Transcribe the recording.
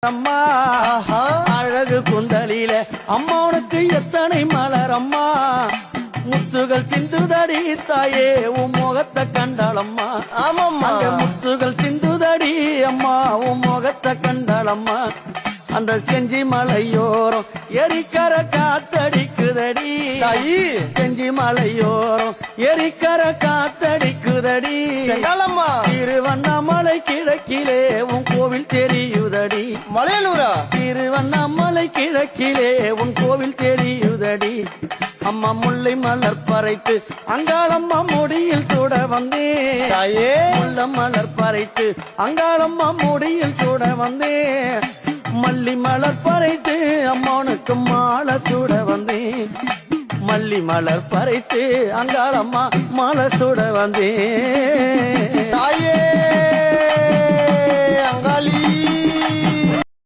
அம்மா அழகு குந்தலில அம்மாவுக்கு எத்தனை மலர் அம்மா முத்துகள் சிந்துதடி தாயே உன் முகத்தை கண்டாளம்மா ஆமாம்மா முத்துகள் சிந்துதடி அம்மா உன் முகத்தை கண்டாளம்மா அந்த செஞ்சி மலையோரம் எரிக்கர காத்தடிக்குதடி தாயி செஞ்சி மலையோரம் எரிக்கர காத்தடிக்குதடி திருவண்ணாமலை கிழக்கிலே உன் கோவில் தெரியுதடி மலையனூரா திருவண்ணாமலை கிழக்கிலே உன் கோவில் தெரியுதடி அம்மா முல்லை மலர் பறைத்து அங்காளம்மா முடியில் சுட வந்தேன் முல்லை மலர் பறைத்து அங்காளம்மா முடியில் சுட வந்தேன் மல்லி மலர் பறைத்து அம்மானுக்கு மாலை சுட வந்தேன் மல்லி மலர் பறைத்து அங்காளம்மா மாலை சுட வந்தேன் தாயே